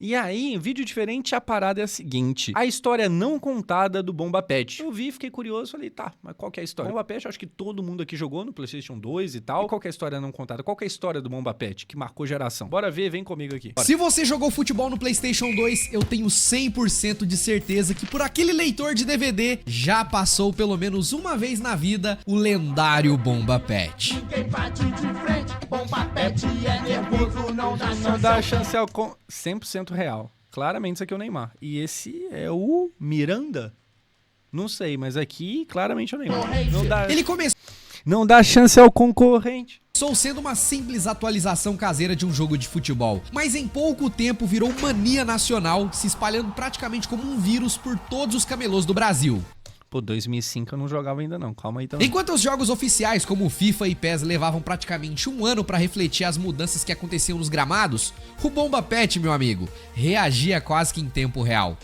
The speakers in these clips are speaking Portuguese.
E aí, vídeo diferente, a parada é a seguinte. A história não contada do Bomba Pet. Eu vi, fiquei curioso, falei, tá, mas qual que é a história? Bomba Pet, eu acho que todo mundo aqui jogou no PlayStation 2 e tal. E qual que é a história não contada? Qual que é a história do Bomba Pet, que marcou geração? Bora ver, vem comigo aqui. Bora. Se você jogou futebol no PlayStation 2, eu tenho 100% de certeza que por aquele leitor de DVD já passou pelo menos uma vez na vida o lendário Bomba Pet. Ninguém bate de frente, Bomba Pet é nervoso, não dá chance. Não dá chance ao 100% real. Claramente isso aqui é o Neymar. E esse é o Miranda? Não sei, mas aqui claramente é o Neymar. Ele começou Não dá chance ao concorrente. sendo uma simples atualização caseira de um jogo de futebol, mas em pouco tempo virou mania nacional, se espalhando praticamente como um vírus por todos os camelôs do Brasil. Pô, 2005 eu não jogava ainda não, calma aí também. Enquanto os jogos oficiais como o FIFA e PES levavam praticamente um ano para refletir as mudanças que aconteciam nos gramados, o Bomba Pet, meu amigo, reagia quase que em tempo real.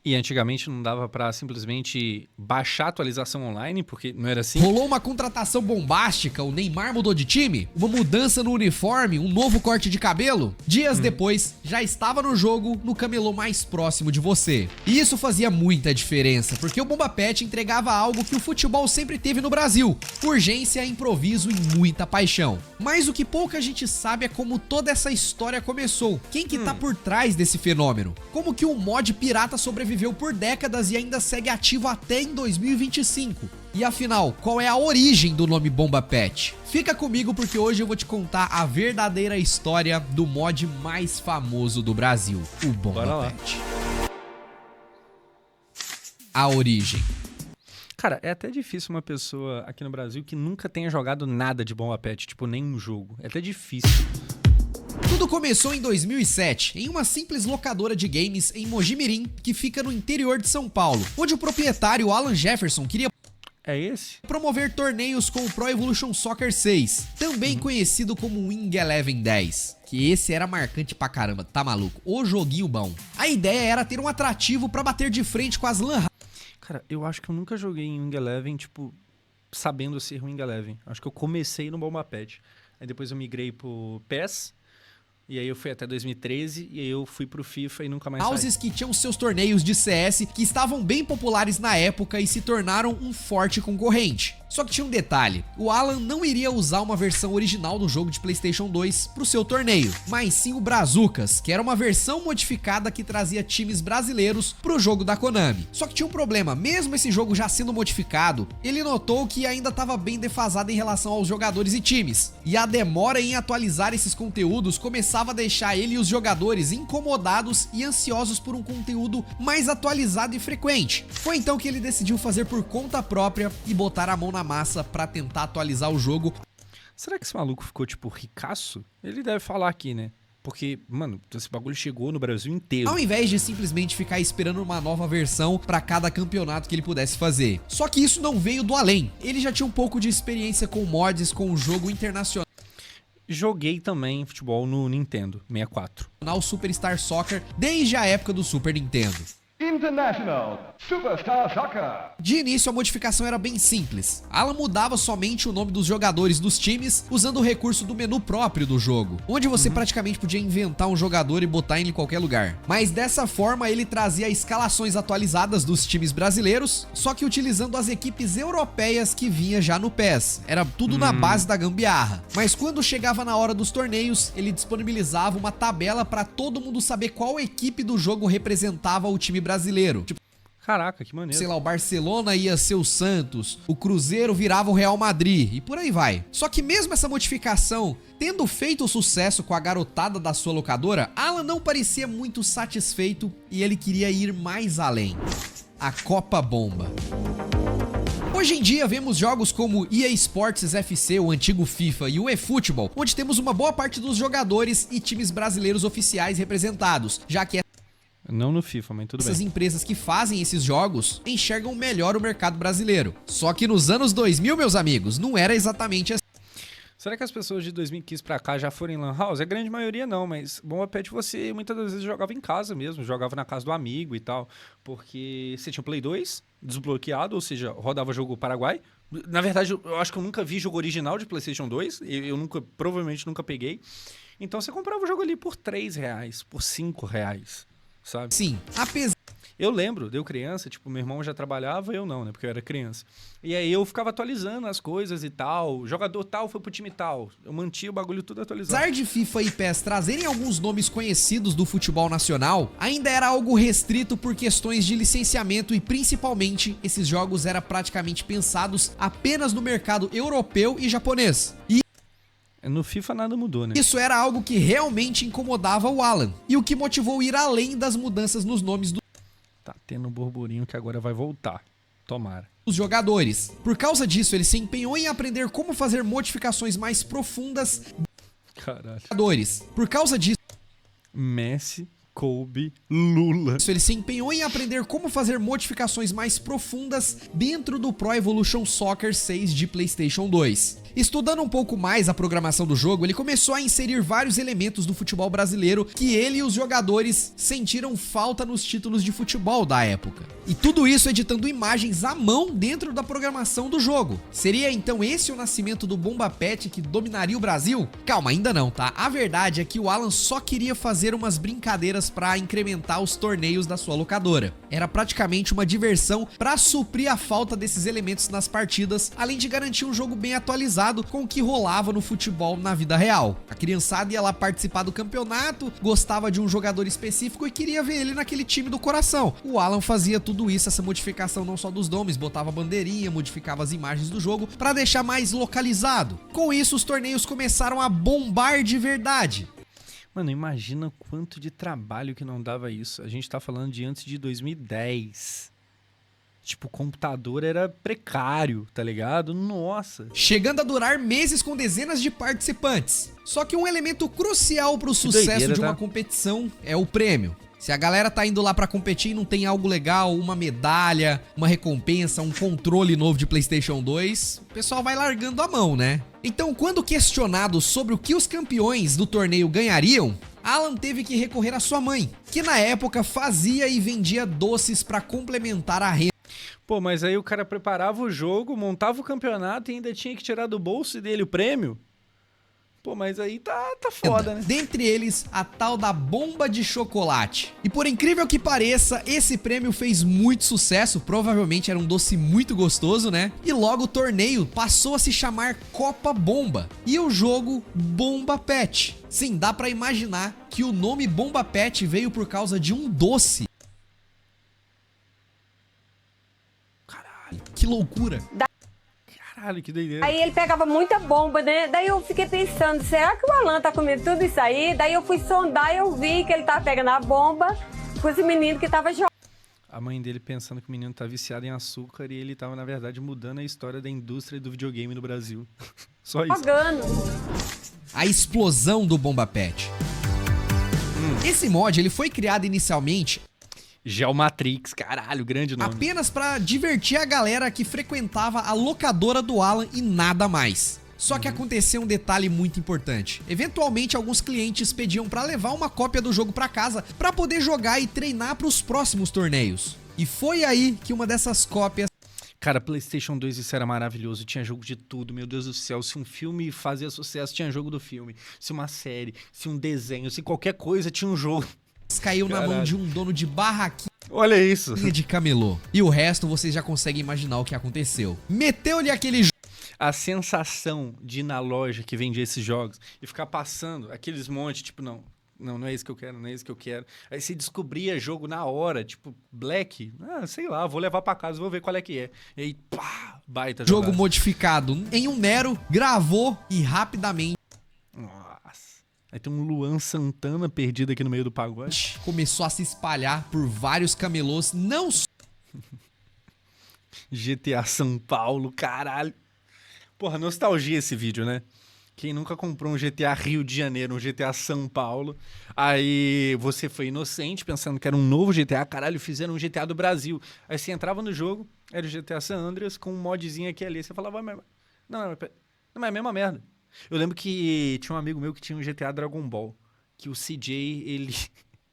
E antigamente não dava pra simplesmente baixar a atualização online, porque não era assim. Rolou uma contratação bombástica, o Neymar mudou de time, uma mudança no uniforme, um novo corte de cabelo. Dias depois, já estava no jogo, no camelô mais próximo de você. E isso fazia muita diferença, porque o Bomba Pet entregava algo que o futebol sempre teve no Brasil: urgência, improviso e muita paixão. Mas o que pouca gente sabe é como toda essa história começou. Quem que tá por trás desse fenômeno? Como que o mod pirata sobreviveu por décadas e ainda segue ativo até em 2025? E afinal, qual é a origem do nome Bomba Pet? Fica comigo porque hoje eu vou te contar a verdadeira história do mod mais famoso do Brasil, o Bora Bomba lá. Pet. A origem. Cara, é até difícil uma pessoa aqui no Brasil que nunca tenha jogado nada de Bomba Pet, tipo, nenhum jogo. É até difícil. Tudo começou em 2007, em uma simples locadora de games em Mojimirim, que fica no interior de São Paulo, onde o proprietário Alan Jefferson queria É esse? promover torneios com o Pro Evolution Soccer 6, também conhecido como Wing Eleven 10. Que esse era marcante pra caramba, tá maluco? O joguinho bom. A ideia era ter um atrativo pra bater de frente com as LAN. Cara, eu acho que eu nunca joguei em Wing Eleven, tipo, sabendo ser Wing Eleven. Acho que eu comecei no Bomba Pet. Aí depois eu migrei pro PES. E aí eu fui até 2013 e aí eu fui pro FIFA e nunca mais saí. Houses que tinham seus torneios de CS que estavam bem populares na época e se tornaram um forte concorrente. Só que tinha um detalhe: o Alan não iria usar uma versão original do jogo de PlayStation 2 pro seu torneio, mas sim o Brazucas, que era uma versão modificada que trazia times brasileiros pro jogo da Konami. Só que tinha um problema: mesmo esse jogo já sendo modificado, ele notou que ainda estava bem defasado em relação aos jogadores e times, e a demora em atualizar esses conteúdos começava a deixar ele e os jogadores incomodados e ansiosos por um conteúdo mais atualizado e frequente. Foi então que ele decidiu fazer por conta própria e botar a mão na massa pra tentar atualizar o jogo. Será que esse maluco ficou, tipo, ricaço? Ele deve falar aqui, né? Porque, mano, esse bagulho chegou no Brasil inteiro. Ao invés de simplesmente ficar esperando uma nova versão pra cada campeonato que ele pudesse fazer. Só que isso não veio do além. Ele já tinha um pouco de experiência com mods, com o jogo internacional Joguei também futebol no Nintendo 64. Superstar Soccer desde a época do Super Nintendo. International Superstar Soccer. De início, a modificação era bem simples. Alan mudava somente o nome dos jogadores dos times usando o recurso do menu próprio do jogo, onde você praticamente podia inventar um jogador e botar ele em qualquer lugar. Mas dessa forma, ele trazia escalações atualizadas dos times brasileiros, só que utilizando as equipes europeias que vinha já no PES. Era tudo na base da gambiarra. Mas quando chegava na hora dos torneios, ele disponibilizava uma tabela para todo mundo saber qual equipe do jogo representava o time brasileiro. Tipo, Caraca, que maneiro. sei lá, o Barcelona ia ser o Santos, o Cruzeiro virava o Real Madrid e por aí vai. Só que mesmo essa modificação tendo feito sucesso com a garotada da sua locadora, Alan não parecia muito satisfeito e ele queria ir mais além. A Copa Bomba. Hoje em dia vemos jogos como EA Sports FC, o antigo FIFA, e o eFootball, onde temos uma boa parte dos jogadores e times brasileiros oficiais representados, já que Não no FIFA, mas tudo essas bem. empresas que fazem esses jogos enxergam melhor o mercado brasileiro. Só que nos anos 2000, meus amigos, não era exatamente assim. Será que as pessoas de 2015 pra cá já foram em Lan House? A grande maioria não, mas Bomba Pet você muitas das vezes jogava em casa mesmo, jogava na casa do amigo e tal, porque você tinha o Play 2 desbloqueado, ou seja, rodava jogo Paraguai. Na verdade, eu acho que eu nunca vi jogo original de PlayStation 2, eu nunca, provavelmente nunca peguei. Então você comprava o jogo ali por R$3, por R$5, sabe? Sim, apesar Eu lembro, eu criança, tipo, meu irmão já trabalhava, eu não, né? Porque eu era criança. E aí eu ficava atualizando as coisas e tal. Jogador tal foi pro time tal. Eu mantinha o bagulho tudo atualizado. de FIFA e PES trazerem alguns nomes conhecidos do futebol nacional, ainda era algo restrito por questões de licenciamento e principalmente esses jogos eram praticamente pensados apenas no mercado europeu e japonês. E No FIFA nada mudou, né? isso era algo que realmente incomodava o Alan e o que motivou ir além das mudanças nos nomes Tá tendo um burburinho que agora vai voltar. Tomara. dos jogadores. Por causa disso, ele se empenhou em aprender como fazer modificações mais profundas Caralho. jogadores. Por causa disso, Messi, Kobe, Lula. ele se empenhou em aprender como fazer modificações mais profundas dentro do Pro Evolution Soccer 6 de PlayStation 2. Estudando um pouco mais a programação do jogo, ele começou a inserir vários elementos do futebol brasileiro que ele e os jogadores sentiram falta nos títulos de futebol da época. E tudo isso editando imagens à mão dentro da programação do jogo. Seria então esse o nascimento do Bomba Pet que dominaria o Brasil? Calma, ainda não, tá? A verdade é que o Alan só queria fazer umas brincadeiras para incrementar os torneios da sua locadora. Era praticamente uma diversão para suprir a falta desses elementos nas partidas, além de garantir um jogo bem atualizado com o que rolava no futebol na vida real. A criançada ia lá participar do campeonato, gostava de um jogador específico e queria ver ele naquele time do coração. O Alan fazia tudo isso, essa modificação não só dos nomes, botava bandeirinha, modificava as imagens do jogo para deixar mais localizado. Com isso, os torneios começaram a bombar de verdade. Mano, imagina o quanto de trabalho que não dava isso. A gente tá falando de antes de 2010. Tipo, o computador era precário, tá ligado? Nossa. Chegando a durar meses com dezenas de participantes. Só que um elemento crucial pro sucesso doideira, de uma tá? competição é o prêmio. Se a galera tá indo lá pra competir e não tem algo legal, uma medalha, uma recompensa, um controle novo de PlayStation 2, o pessoal vai largando a mão, né? Então, quando questionado sobre o que os campeões do torneio ganhariam, Alan teve que recorrer à sua mãe, que na época fazia e vendia doces pra complementar a renda. Pô, mas aí o cara preparava o jogo, montava o campeonato e ainda tinha que tirar do bolso dele o prêmio? Pô, mas aí tá foda, né? Dentre eles, a tal da bomba de chocolate. E por incrível que pareça, esse prêmio fez muito sucesso, provavelmente era um doce muito gostoso, né? E logo o torneio passou a se chamar Copa Bomba e o jogo Bomba Pet. Sim, dá pra imaginar que o nome Bomba Pet veio por causa de um doce. Caralho, que loucura. Caralho, que doideira. Aí ele pegava muita bomba, né? Daí eu fiquei pensando, será que o Alan tá comendo tudo isso aí? Daí eu fui sondar e eu vi que ele tava pegando a bomba com esse menino que tava jogando. A mãe dele pensando que o menino tá viciado em açúcar e ele tava, na verdade, mudando a história da indústria do videogame no Brasil. Só isso. A explosão do Bomba Pet. Esse mod ele foi criado inicialmente Geomatrix, caralho, grande nome. apenas pra divertir a galera que frequentava a locadora do Alan e nada mais. Só que aconteceu um detalhe muito importante. Eventualmente, alguns clientes pediam pra levar uma cópia do jogo pra casa pra poder jogar e treinar pros próximos torneios. E foi aí que uma dessas cópias Cara, PlayStation 2 isso era maravilhoso, tinha jogo de tudo, meu Deus do céu. Se um filme fazia sucesso, tinha jogo do filme. Se uma série, se um desenho, se qualquer coisa, tinha um jogo. caiu na mão Caralho. de um dono de barraquinha Olha isso. de camelô. E o resto vocês já conseguem imaginar o que aconteceu. Meteu-lhe aquele A sensação de ir na loja que vendia esses jogos e ficar passando aqueles montes, tipo, não é isso que eu quero, não é isso que eu quero. Aí você descobria jogo na hora, tipo, Black, sei lá, vou levar pra casa, vou ver qual é que é. E aí, pá, baita jogo jogada. modificado em um Nero, gravou e rapidamente Nossa. Aí tem um Luan Santana perdido aqui no meio do pagode. começou a se espalhar por vários camelôs, não só GTA São Paulo, caralho. Porra, nostalgia esse vídeo, né? Quem nunca comprou um GTA Rio de Janeiro, um GTA São Paulo, aí você foi inocente pensando que era um novo GTA, caralho, fizeram um GTA do Brasil. Aí você entrava no jogo, era o GTA San Andreas com um modzinho aqui e ali, você falava, não, é a mesma merda. Eu lembro que tinha um amigo meu que tinha um GTA Dragon Ball, que o CJ,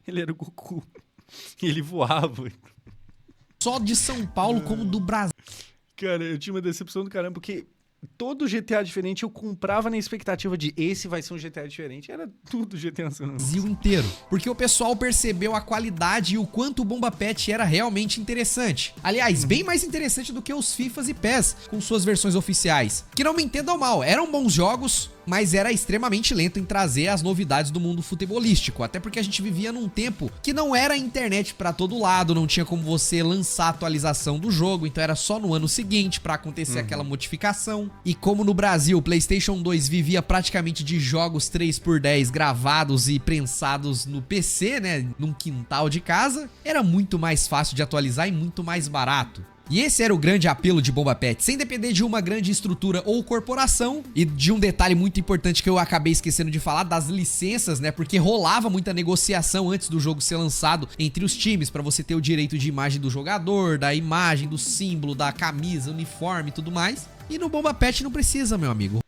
ele era o Goku, e ele voava. só de São Paulo como do Brasil. Cara, eu tinha uma decepção do caramba, porque todo GTA diferente eu comprava na expectativa de esse vai ser um GTA diferente. Era tudo GTA San Andreas. Brasil inteiro, porque o pessoal percebeu a qualidade e o quanto o Bomba Pet era realmente interessante. Aliás, bem mais interessante do que os FIFAs e PES com suas versões oficiais. Que não me entendam mal, eram bons jogos, mas era extremamente lento em trazer as novidades do mundo futebolístico, até porque a gente vivia num tempo que não era internet pra todo lado, não tinha como você lançar a atualização do jogo, então era só no ano seguinte pra acontecer aquela modificação. E como no Brasil o PlayStation 2 vivia praticamente de jogos 3x10 gravados e prensados no PC, né, num quintal de casa, era muito mais fácil de atualizar e muito mais barato. E esse era o grande apelo de Bomba Pet, sem depender de uma grande estrutura ou corporação, e de um detalhe muito importante que eu acabei esquecendo de falar, das licenças, né, porque rolava muita negociação antes do jogo ser lançado entre os times, pra você ter o direito de imagem do jogador, da imagem, do símbolo, da camisa, uniforme e tudo mais, e no Bomba Pet não precisa, meu amigo.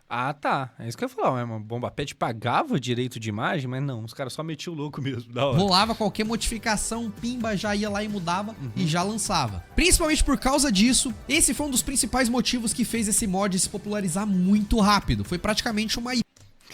Ah, tá. É isso que eu ia falar. Uma Bomba Pet pagava direito de imagem, mas não. Os caras só metiam o louco mesmo. Da hora. Rolava qualquer modificação, pimba, já ia lá e mudava e já lançava. Principalmente por causa disso, esse foi um dos principais motivos que fez esse mod se popularizar muito rápido. Foi praticamente uma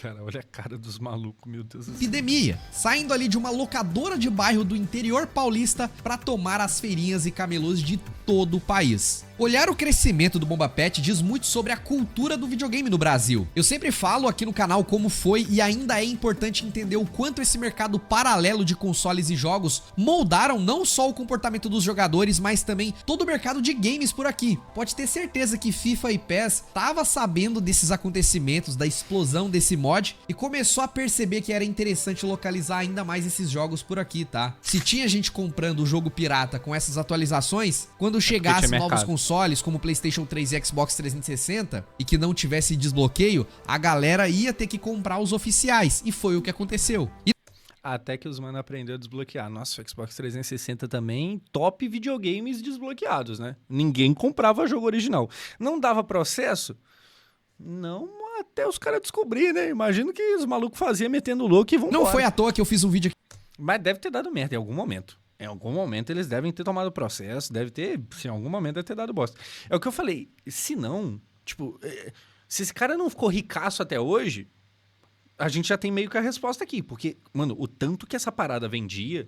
Cara, olha a cara dos malucos, meu Deus do céu. epidemia, saindo ali de uma locadora de bairro do interior paulista pra tomar as feirinhas e camelôs de todo o país. Olhar o crescimento do Bomba Pet diz muito sobre a cultura do videogame no Brasil. Eu sempre falo aqui no canal como foi e ainda é importante entender o quanto esse mercado paralelo de consoles e jogos moldaram não só o comportamento dos jogadores, mas também todo o mercado de games por aqui. Pode ter certeza que FIFA e PES tava sabendo desses acontecimentos, da explosão desse mod e começou a perceber que era interessante localizar ainda mais esses jogos por aqui, tá? Se tinha gente comprando o jogo pirata com essas atualizações, quando chegasse novos consoles como PlayStation 3 e Xbox 360 e que não tivesse desbloqueio, a galera ia ter que comprar os oficiais, e foi o que aconteceu. Até que os mano aprendeu a desbloquear. Nossa, o Xbox 360 também, top videogames desbloqueados, né? Ninguém comprava jogo original. Não dava processo? Não, até os caras descobrirem, né? Imagino que os malucos faziam metendo louco e vão Não foi à toa que eu fiz um vídeo aqui. Mas deve ter dado merda em algum momento. Em algum momento eles devem ter tomado processo, deve ter, em algum momento deve ter dado bosta. É o que eu falei, se não, tipo, se esse cara não ficou ricaço até hoje, a gente já tem meio que a resposta aqui, porque, mano, o tanto que essa parada vendia,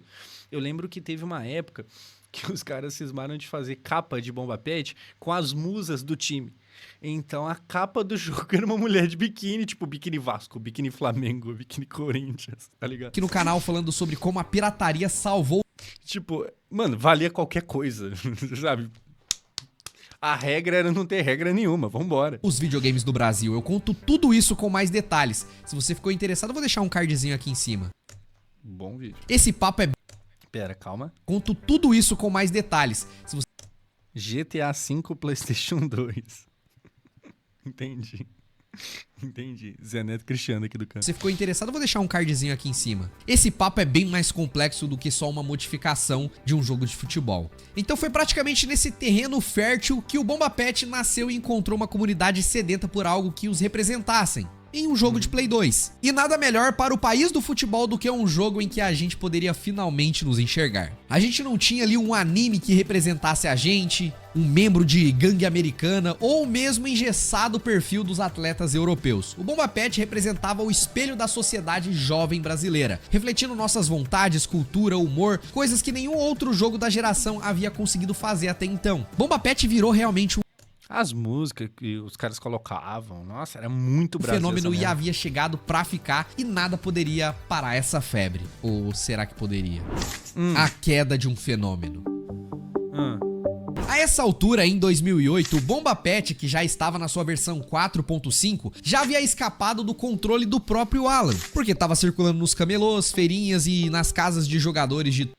eu lembro que teve uma época que os caras cismaram de fazer capa de Bomba Pet com as musas do time. Então a capa do jogo era uma mulher de biquíni, tipo biquíni Vasco, biquíni Flamengo, biquíni Corinthians, tá ligado? Aqui no canal falando sobre como a pirataria salvou. Tipo, mano, valia qualquer coisa, sabe? A regra era não ter regra nenhuma, vambora. Os videogames do Brasil. Eu conto tudo isso com mais detalhes. Se você ficou interessado, eu vou deixar um cardzinho aqui em cima. Bom vídeo. Esse papo é... Pera, calma. Conto tudo isso com mais detalhes. Se você... GTA V PlayStation 2. Entendi. Entendi. Zé Neto Cristiano aqui do canto. Se ficou interessado, eu vou deixar um cardzinho aqui em cima. Esse papo é bem mais complexo do que só uma modificação de um jogo de futebol. Então foi praticamente nesse terreno fértil que o Bomba Pet nasceu e encontrou uma comunidade sedenta por algo que os representassem. Em um jogo de Play 2. E nada melhor para o país do futebol do que um jogo em que a gente poderia finalmente nos enxergar. A gente não tinha ali um anime que representasse a gente, um membro de gangue americana ou mesmo engessado perfil dos atletas europeus. O Bomba Pet representava o espelho da sociedade jovem brasileira, refletindo nossas vontades, cultura, humor, coisas que nenhum outro jogo da geração havia conseguido fazer até então. Bomba Pet virou realmente as músicas que os caras colocavam, nossa, era muito Brasil. O fenômeno havia chegado pra ficar e nada poderia parar essa febre. Ou será que poderia? A queda de um fenômeno. A essa altura, em 2008, o Bomba Pet, que já estava na sua versão 4.5, já havia escapado do controle do próprio Alan, porque estava circulando nos camelôs, feirinhas e nas casas de jogadores de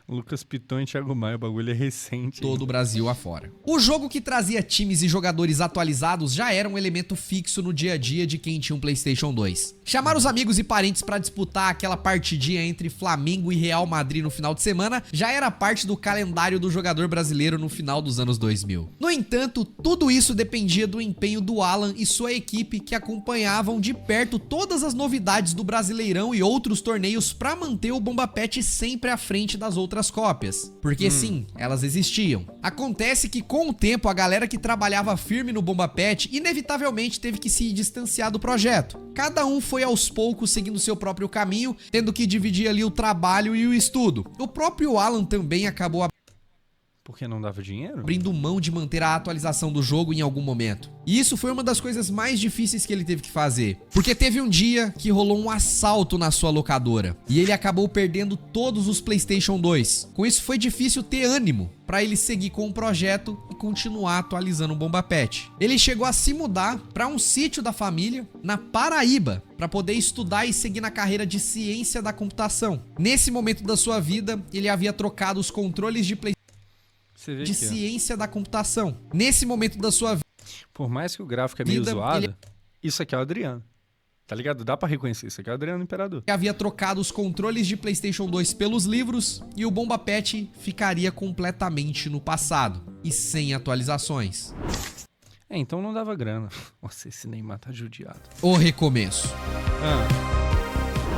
Lucas Piton e Thiago Maia, o bagulho é recente. Todo o Brasil afora. O jogo que trazia times e jogadores atualizados já era um elemento fixo no dia a dia de quem tinha um PlayStation 2. Chamar os amigos e parentes para disputar aquela partidinha entre Flamengo e Real Madrid no final de semana já era parte do calendário do jogador brasileiro no final dos anos 2000. No entanto, tudo isso dependia do empenho do Alan e sua equipe, que acompanhavam de perto todas as novidades do Brasileirão e outros torneios para manter o Bomba Pet sempre à frente das outras outras cópias, porque sim, elas existiam. Acontece que com o tempo a galera que trabalhava firme no Bomba Pet inevitavelmente teve que se distanciar do projeto. Cada um foi aos poucos seguindo seu próprio caminho, tendo que dividir ali o trabalho e o estudo. O próprio Alan também acabou Porque não dava dinheiro? abrindo mão de manter a atualização do jogo em algum momento. E isso foi uma das coisas mais difíceis que ele teve que fazer, porque teve um dia que rolou um assalto na sua locadora e ele acabou perdendo todos os PlayStation 2. Com isso foi difícil ter ânimo para ele seguir com o projeto e continuar atualizando o Bomba Pet. Ele chegou a se mudar para um sítio da família na Paraíba para poder estudar e seguir na carreira de ciência da computação. Nesse momento da sua vida, ele havia trocado os controles de PlayStation de ciência da computação. Nesse momento da sua vida, por mais que o gráfico é meio zoado, isso aqui é o Adriano. Tá ligado? Dá pra reconhecer. Isso aqui é o Adriano Imperador. havia trocado os controles de PlayStation 2 pelos livros e o Bomba Pet ficaria completamente no passado e sem atualizações. Então não dava grana. Nossa, esse Neymar tá judiado. O recomeço. Ah,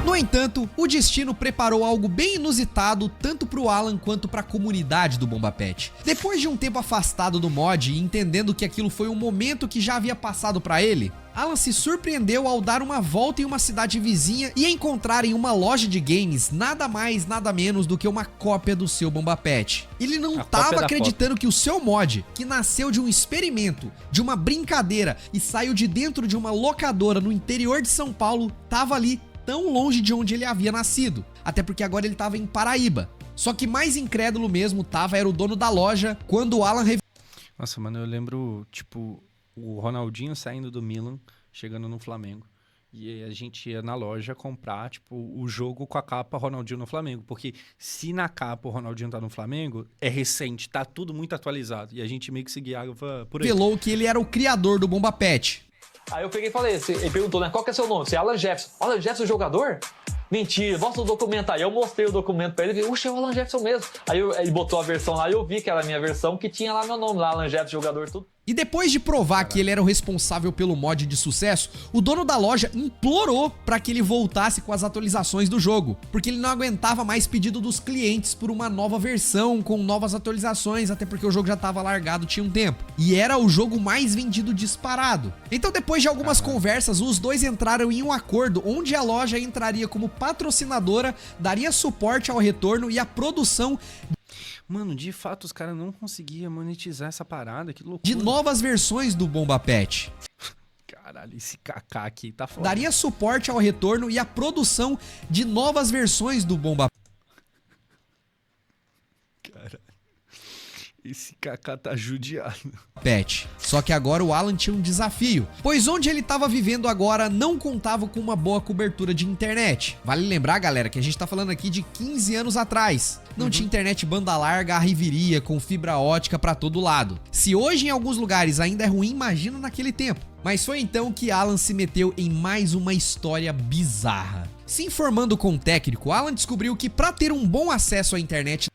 No entanto, o destino preparou algo bem inusitado tanto pro Alan quanto pra comunidade do Bomba Pet. Depois de um tempo afastado do mod e entendendo que aquilo foi um momento que já havia passado pra ele, Alan se surpreendeu ao dar uma volta em uma cidade vizinha e encontrar em uma loja de games nada mais, nada menos do que uma cópia do seu Bomba Pet. Ele não tava acreditando que o seu mod, que nasceu de um experimento, de uma brincadeira e saiu de dentro de uma locadora no interior de São Paulo, tava ali tão longe de onde ele havia nascido. Até porque agora ele tava em Paraíba. Só que mais incrédulo mesmo era o dono da loja quando o Alan nossa, mano, eu lembro, tipo, o Ronaldinho saindo do Milan, chegando no Flamengo. E aí a gente ia na loja comprar, tipo, o jogo com a capa Ronaldinho no Flamengo. Porque se na capa o Ronaldinho tá no Flamengo, é recente, tá tudo muito atualizado. E a gente meio que se guiava por aí. revelou que ele era o criador do Bomba Pet. Aí eu peguei e falei, ele perguntou, né, qual que é seu nome? Você é Alan Jefferson. Alan Jefferson, jogador? Mentira, mostra o documento aí. Eu mostrei o documento pra ele e falei, oxe, é o Alan Jefferson mesmo. Aí ele botou a versão lá e eu vi que era a minha versão, que tinha lá meu nome, lá, Alan Jefferson, jogador, tudo. E depois de provar que ele era o responsável pelo mod de sucesso, o dono da loja implorou para que ele voltasse com as atualizações do jogo, porque ele não aguentava mais pedido dos clientes por uma nova versão com novas atualizações, até porque o jogo já estava largado tinha um tempo. E era o jogo mais vendido disparado. Então depois de algumas conversas, os dois entraram em um acordo onde a loja entraria como patrocinadora, daria suporte ao retorno e à produção Mano, de fato, os caras não conseguiam monetizar essa parada, que loucura. de novas versões do Bomba Pet. Caralho, esse Kaká aqui tá foda. Daria suporte ao retorno e à produção de novas versões do Bomba Caralho. Esse Kaká tá judiado. Pet. Só que agora o Alan tinha um desafio, pois onde ele estava vivendo agora não contava com uma boa cobertura de internet. Vale lembrar, galera, que a gente tá falando aqui de 15 anos atrás. Não tinha internet banda larga, a riveria, com fibra ótica pra todo lado. Se hoje em alguns lugares ainda é ruim, imagina naquele tempo. Mas foi então que Alan se meteu em mais uma história bizarra. Se informando com um técnico, Alan descobriu que para ter um bom acesso à internet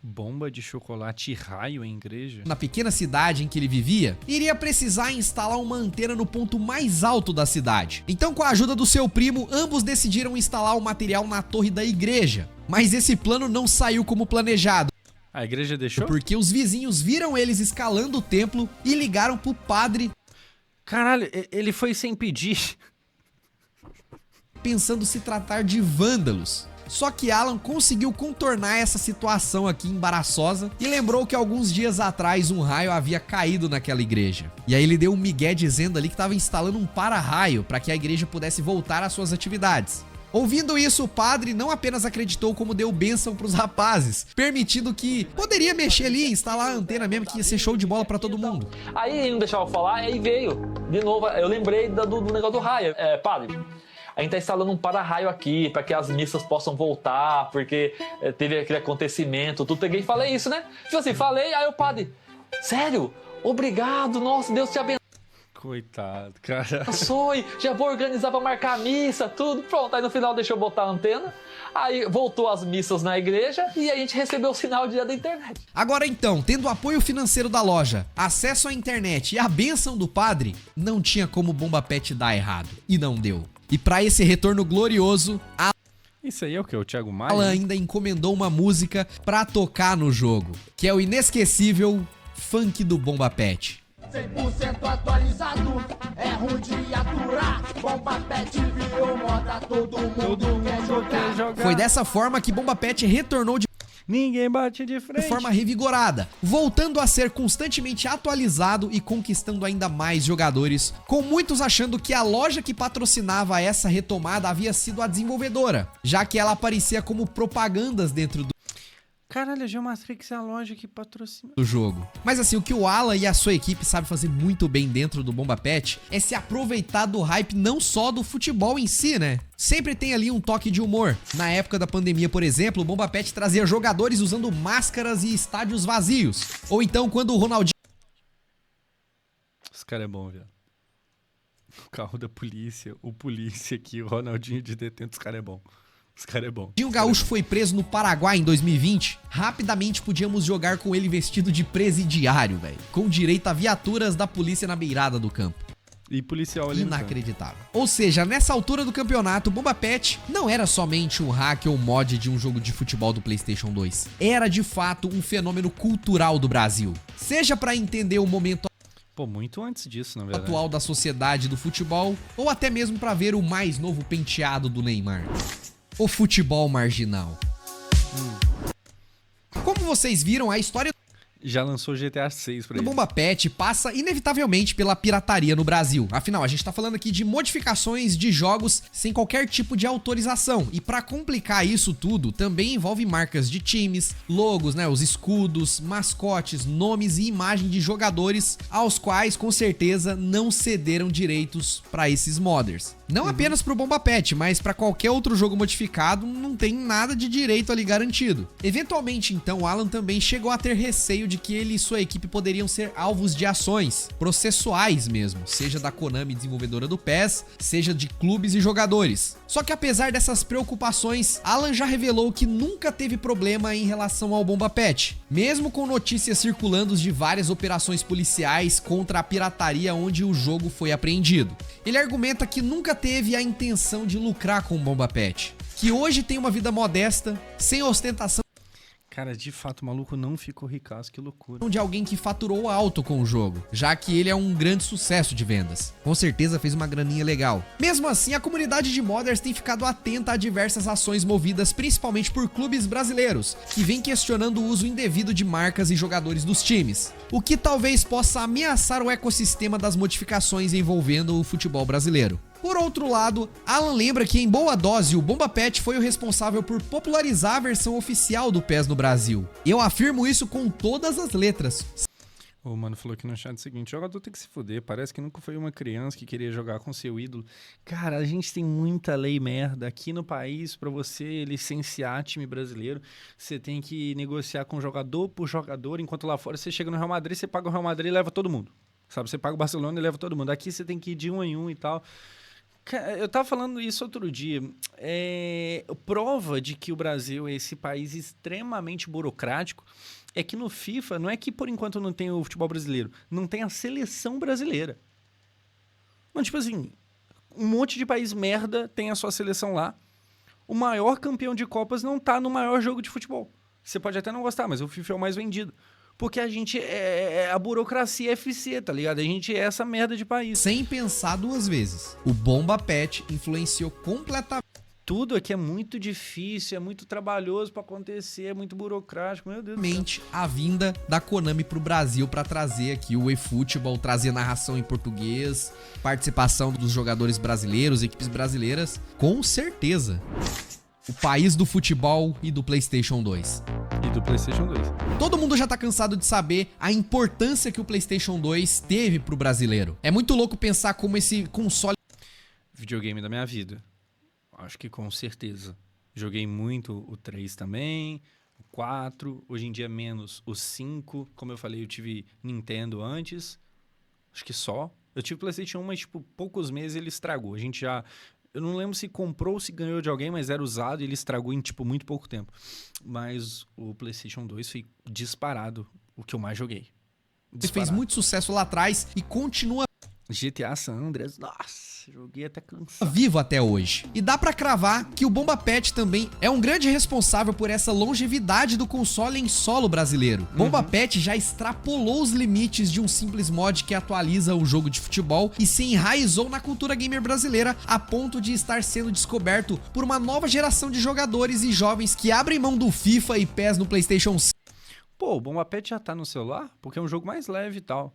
Bomba de chocolate e raio em igreja? na pequena cidade em que ele vivia, iria precisar instalar uma antena no ponto mais alto da cidade. Então, com a ajuda do seu primo, ambos decidiram instalar o material na torre da igreja. Mas esse plano não saiu como planejado, A igreja deixou? porque os vizinhos viram eles escalando o templo e ligaram pro padre Caralho, ele foi sem pedir. pensando se tratar de vândalos. Só que Alan conseguiu contornar essa situação aqui embaraçosa e lembrou que alguns dias atrás um raio havia caído naquela igreja. E aí ele deu um migué dizendo ali que estava instalando um para-raio para que a igreja pudesse voltar às suas atividades. Ouvindo isso, o padre não apenas acreditou, como deu bênção pros rapazes, permitindo que poderia mexer ali, instalar a antena mesmo, que ia ser show de bola pra todo mundo. Aí ele não deixava eu falar, aí veio. De novo, eu lembrei do negócio do raio. Padre, a gente tá instalando um para-raio aqui, para que as missas possam voltar, porque teve aquele acontecimento, tudo. Peguei e falei isso, né? Tipo assim, falei, aí o padre, sério? Obrigado, nossa, Deus te abençoe. Coitado, cara. Já vou organizar pra marcar a missa, tudo. Pronto, aí no final deixou eu botar a antena. Aí voltou as missas na igreja e a gente recebeu o sinal dia da internet. Agora então, tendo o apoio financeiro da loja, acesso à internet e a bênção do padre, não tinha como o Bomba Pet dar errado. E não deu. E pra esse retorno glorioso, Isso aí é o que? O Thiago Maia? Alan ainda encomendou uma música pra tocar no jogo, que é o inesquecível Funk do Bomba Pet. 100% atualizado, é ruim de aturar. Bomba Pet virou moda, todo mundo quer jogar. Foi dessa forma que Bomba Pet retornou de Ninguém bate de frente. forma revigorada, voltando a ser constantemente atualizado e conquistando ainda mais jogadores, com muitos achando que a loja que patrocinava essa retomada havia sido a desenvolvedora, já que ela aparecia como propagandas dentro Caralho, a Geomatrix é a loja que patrocina. do jogo. Mas assim, o que o Alan e a sua equipe sabem fazer muito bem dentro do Bomba Pet é se aproveitar do hype não só do futebol em si, né? Sempre tem ali um toque de humor. Na época da pandemia, por exemplo, o Bomba Pet trazia jogadores usando máscaras e estádios vazios. Ou então quando o Ronaldinho Os caras é bom, velho. O carro da polícia, o polícia aqui, o Ronaldinho de detento, os caras é bom. Os caras é bom. Gaúcho foi preso no Paraguai em 2020, rapidamente podíamos jogar com ele vestido de presidiário, velho. Com direito a viaturas da polícia na beirada do campo. E policial ali no canto. Inacreditável. Ou seja, nessa altura do campeonato, o Bomba Pet não era somente um hack ou mod de um jogo de futebol do PlayStation 2. Era de fato um fenômeno cultural do Brasil. Seja pra entender o momento Pô, muito antes disso, na verdade. atual da sociedade do futebol, ou até mesmo pra ver o mais novo penteado do Neymar. O futebol marginal. Como vocês viram, a história Já lançou GTA 6 pra do ele. Bomba Pet passa inevitavelmente pela pirataria no Brasil. Afinal, a gente tá falando aqui de modificações de jogos sem qualquer tipo de autorização. E pra complicar isso tudo, também envolve marcas de times, logos, né, os escudos, mascotes, nomes e imagem de jogadores aos quais com certeza não cederam direitos pra esses modders. Não apenas pro Bomba Pet, mas pra qualquer outro jogo modificado, não tem nada de direito ali garantido. Eventualmente, então, o Alan também chegou a ter receio de que ele e sua equipe poderiam ser alvos de ações processuais mesmo, seja da Konami, desenvolvedora do PES, seja de clubes e jogadores. Só que apesar dessas preocupações, Alan já revelou que nunca teve problema em relação ao Bomba Pet, mesmo com notícias circulando de várias operações policiais contra a pirataria onde o jogo foi apreendido. Ele argumenta que nunca teve a intenção de lucrar com o Bomba Pet, que hoje tem uma vida modesta, sem ostentação Cara, de fato, o maluco não ficou ricaço, que loucura. de alguém que faturou alto com o jogo, já que ele é um grande sucesso de vendas. Com certeza fez uma graninha legal. Mesmo assim, a comunidade de modders tem ficado atenta a diversas ações movidas principalmente por clubes brasileiros, que vem questionando o uso indevido de marcas e jogadores dos times, o que talvez possa ameaçar o ecossistema das modificações envolvendo o futebol brasileiro. Por outro lado, Alan lembra que em boa dose o Bomba Pet foi o responsável por popularizar a versão oficial do PES no Brasil. Eu afirmo isso com todas as letras. O mano falou aqui no chat o seguinte: jogador tem que se fuder, parece que nunca foi uma criança que queria jogar com seu ídolo. Cara, a gente tem muita lei merda aqui no país. Pra você licenciar time brasileiro, você tem que negociar com jogador por jogador, enquanto lá fora você chega no Real Madrid, você paga o Real Madrid e leva todo mundo, sabe? Você paga o Barcelona e leva todo mundo. Aqui você tem que ir de um em um e tal. Eu tava falando isso outro dia. Prova de que o Brasil é esse país extremamente burocrático é que no FIFA, não é que por enquanto não tem o futebol brasileiro, não tem a seleção brasileira. Mas, tipo assim, um monte de país merda tem a sua seleção lá. O maior campeão de Copas não tá no maior jogo de futebol. Você pode até não gostar, mas o FIFA é o mais vendido. Porque a gente a burocracia FC, tá ligado? A gente é essa merda de país. Sem pensar duas vezes, o Bomba Pet influenciou completamente Tudo aqui é muito difícil, é muito trabalhoso pra acontecer, é muito burocrático, meu Deus do céu. a vinda da Konami pro Brasil pra trazer aqui o eFootball, trazer narração em português, participação dos jogadores brasileiros, equipes brasileiras, com certeza. O país do futebol e do PlayStation 2. E do PlayStation 2. Todo mundo já tá cansado de saber a importância que o PlayStation 2 teve pro brasileiro. É muito louco pensar como esse console Videogame da minha vida. Acho que com certeza. Joguei muito o 3 também, o 4, hoje em dia menos o 5. Como eu falei, eu tive Nintendo antes. Acho que só. Eu tive PlayStation 1, mas tipo, poucos meses ele estragou. A gente já... Eu não lembro se comprou ou se ganhou de alguém, mas era usado e ele estragou em, tipo, muito pouco tempo. Mas o PlayStation 2 foi disparado o que eu mais joguei. fez muito sucesso lá atrás e continua GTA San Andreas, nossa! joguei até cansado. Vivo até hoje. E dá pra cravar que o Bomba Pet também é um grande responsável por essa longevidade do console em solo brasileiro. Bomba Pet já extrapolou os limites de um simples mod que atualiza o jogo de futebol e se enraizou na cultura gamer brasileira a ponto de estar sendo descoberto por uma nova geração de jogadores e jovens que abrem mão do FIFA e PES no PlayStation 5. Pô, o Bomba Pet já tá no celular? Porque é um jogo mais leve e tal.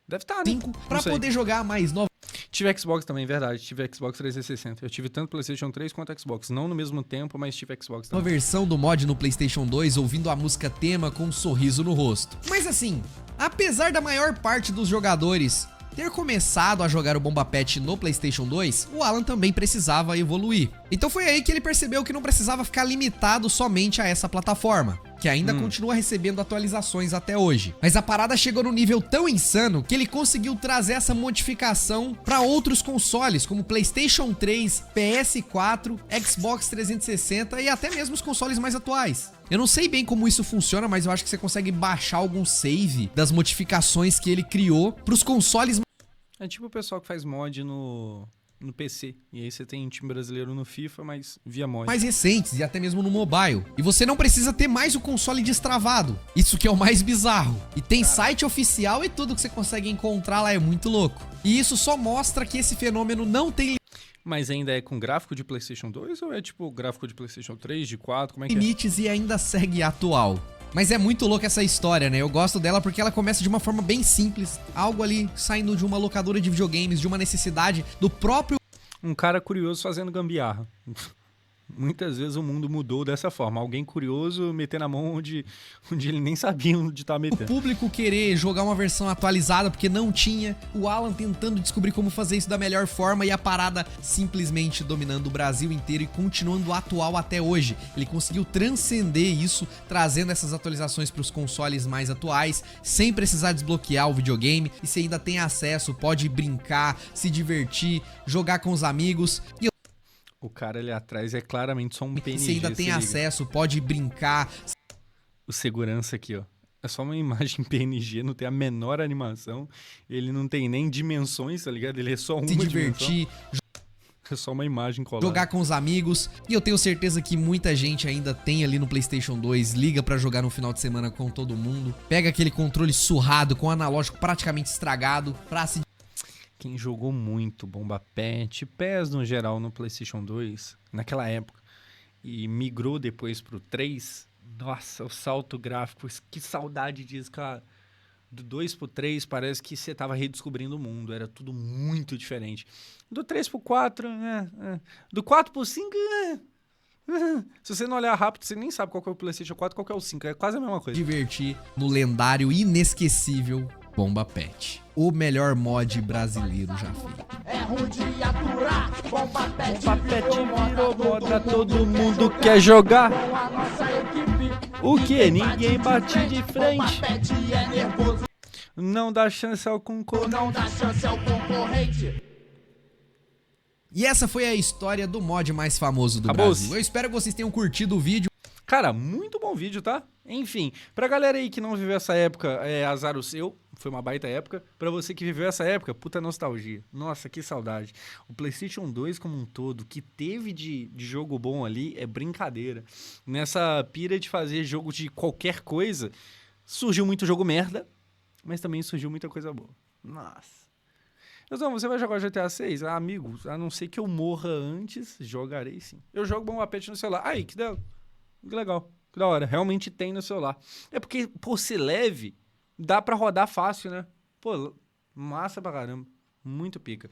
Deve estar, né? Pra Não sei. poder jogar mais nova Tive Xbox também, verdade. Tive Xbox 360. Eu tive tanto PlayStation 3 quanto Xbox. Não no mesmo tempo, mas tive Xbox uma também. versão do mod no PlayStation 2 ouvindo a música tema com um sorriso no rosto. Mas assim, apesar da maior parte dos jogadores ter começado a jogar o Bomba Pet no PlayStation 2, o Alan também precisava evoluir. Então foi aí que ele percebeu que não precisava ficar limitado somente a essa plataforma, que ainda continua recebendo atualizações até hoje. Mas a parada chegou num nível tão insano que ele conseguiu trazer essa modificação para outros consoles, como PlayStation 3, PS4, Xbox 360 e até mesmo os consoles mais atuais. Eu não sei bem como isso funciona, mas eu acho que você consegue baixar algum save das modificações que ele criou para os consoles É tipo o pessoal que faz mod no PC. E aí você tem time brasileiro no FIFA, mas via mod. mais recentes e até mesmo no mobile. E você não precisa ter mais o console destravado. Isso que é o mais bizarro. E tem site oficial e tudo que você consegue encontrar lá, é muito louco. E isso só mostra que esse fenômeno não tem Mas ainda é com gráfico de PlayStation 2 ou é tipo gráfico de PlayStation 3, de 4? Como é que é? limites e ainda segue atual. Mas é muito louca essa história, né? Eu gosto dela porque ela começa de uma forma bem simples. Algo ali saindo de uma locadora de videogames, de uma necessidade do próprio Um cara curioso fazendo gambiarra. Muitas vezes o mundo mudou dessa forma. Alguém curioso meter na mão onde ele nem sabia onde tá metendo. público querer jogar uma versão atualizada porque não tinha, o Alan tentando descobrir como fazer isso da melhor forma e a parada simplesmente dominando o Brasil inteiro e continuando atual até hoje. Ele conseguiu transcender isso, trazendo essas atualizações para os consoles mais atuais, sem precisar desbloquear o videogame, e você ainda tem acesso, pode brincar, se divertir, jogar com os amigos. E O cara ali atrás é claramente só um PNG. você ainda tem se liga. acesso, pode brincar, O segurança aqui, ó. É só uma imagem PNG, não tem a menor animação. Ele não tem nem dimensões, tá ligado? Ele é só uma se dimensão. divertir, É só uma imagem colada. jogar com os amigos. E eu tenho certeza que muita gente ainda tem ali no PlayStation 2, liga pra jogar no final de semana com todo mundo, pega aquele controle surrado com o analógico praticamente estragado pra se Quem jogou muito Bomba Pet, PES no geral no PlayStation 2, naquela época, e migrou depois pro 3, nossa, o salto gráfico, que saudade disso, cara. Do 2 pro 3 parece que você tava redescobrindo o mundo, era tudo muito diferente. Do 3 pro 4, do 4 pro 5, se você não olhar rápido, você nem sabe qual que é o PlayStation 4 e qual que é o 5, é quase a mesma coisa. divertir no lendário e inesquecível Bomba Pet. O melhor mod brasileiro já feito. É ruim de aturar. Bomba Pet Bomba Pet virou moda, todo mundo quer jogar. Com a nossa equipe. O que? Ninguém bate de frente. Bomba Pet é nervoso, Não dá chance ao concorrente. não dá chance ao concorrente. E essa foi a história do mod mais famoso do Acabou-se. Brasil. Eu espero que vocês tenham curtido o vídeo. Cara, muito bom vídeo, tá? Enfim, pra galera aí que não viveu essa época, é azar o seu, foi uma baita época. Pra você que viveu essa época, puta nostalgia. Nossa, que saudade. O PlayStation 2 como um todo, que teve de jogo bom ali, é brincadeira. Nessa pira de fazer jogo de qualquer coisa, surgiu muito jogo merda, mas também surgiu muita coisa boa. Nossa. Então, você vai jogar GTA 6? Ah, amigo, a não ser que eu morra antes, jogarei sim. Eu jogo Bomba Pet no celular. Aí, que legal, que da hora. Realmente tem no celular. É porque, por ser leve, dá pra rodar fácil, né? Pô, massa pra caramba. Muito pica.